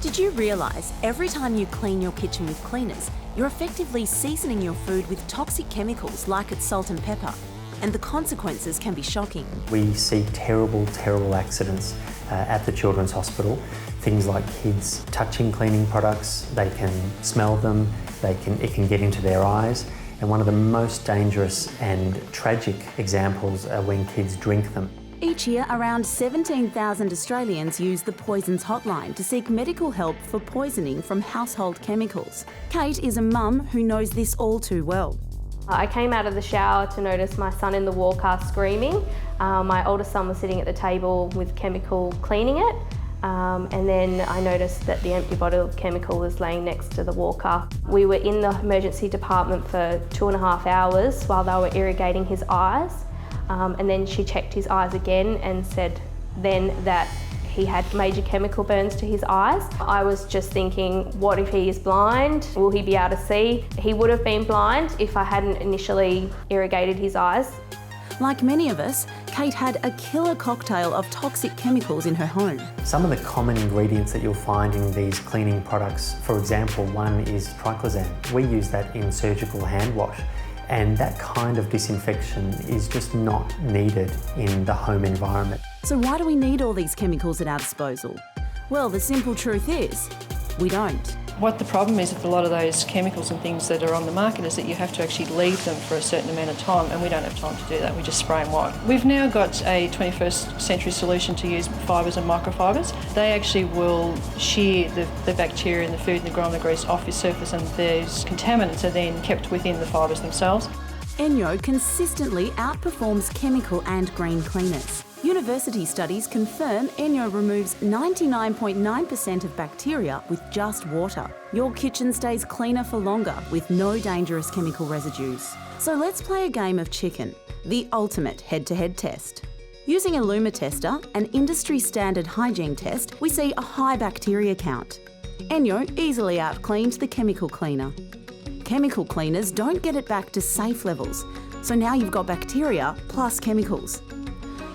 Did you realise every time you clean your kitchen with cleaners, you're effectively seasoning your food with toxic chemicals like it's salt and pepper? And the consequences can be shocking. We see terrible accidents at the Children's Hospital. Things like kids touching cleaning products, they can smell them, it can get into their eyes. And one of the most dangerous and tragic examples are when kids drink them. Each year, around 17,000 Australians use the Poisons Hotline to seek medical help for poisoning from household chemicals. Kate is a mum who knows this all too well. I came out of the shower to notice my son in the walker screaming. My oldest son was sitting at the table with chemical cleaning it. And then I noticed that the empty bottle of chemical was laying next to the walker. We were in the emergency department for 2.5 hours while they were irrigating his eyes. And then she checked his eyes again and said then that he had major chemical burns to his eyes. I was just thinking, what if he is blind? Will he be able to see? He would have been blind if I hadn't initially irrigated his eyes. Like many of us, Kate had a killer cocktail of toxic chemicals in her home. Some of the common ingredients that you'll find in these cleaning products, for example, one is triclosan. We use that in surgical hand wash. And that kind of disinfection is just not needed in the home environment. So why do we need all these chemicals at our disposal? Well, the simple truth is, we don't. What the problem is with a lot of those chemicals and things that are on the market is that you have to actually leave them for a certain amount of time, and we don't have time to do that. We just spray and wipe. We've now got a 21st century solution to use fibres and microfibres. They actually will shear the bacteria and the food and the grime and the grease off your surface, and those contaminants are then kept within the fibres themselves. ENJO consistently outperforms chemical and green cleaners. University studies confirm ENJO removes 99.9% of bacteria with just water. Your kitchen stays cleaner for longer with no dangerous chemical residues. So let's play a game of chicken, the ultimate head-to-head test. Using a Luma tester, an industry-standard hygiene test, we see a high bacteria count. ENJO easily outcleaned the chemical cleaner. Chemical cleaners don't get it back to safe levels, so now you've got bacteria plus chemicals.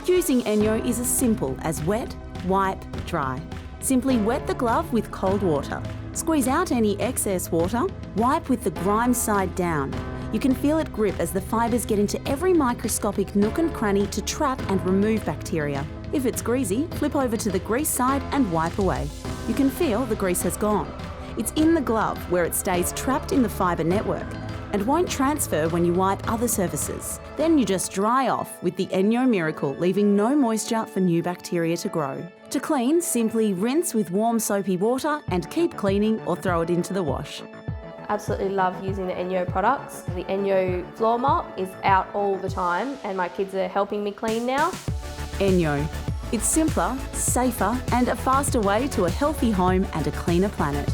Using ENJO is as simple as wet, wipe, dry. Simply wet the glove with cold water. Squeeze out any excess water, wipe with the grime side down. You can feel it grip as the fibres get into every microscopic nook and cranny to trap and remove bacteria. If it's greasy, flip over to the grease side and wipe away. You can feel the grease has gone. It's in the glove where it stays trapped in the fibre network and won't transfer when you wipe other surfaces. Then you just dry off with the ENJO Miracle, leaving no moisture for new bacteria to grow. To clean, simply rinse with warm soapy water and keep cleaning or throw it into the wash. Absolutely love using the ENJO products. The ENJO floor mop is out all the time and my kids are helping me clean now. ENJO. It's simpler, safer and a faster way to a healthy home and a cleaner planet.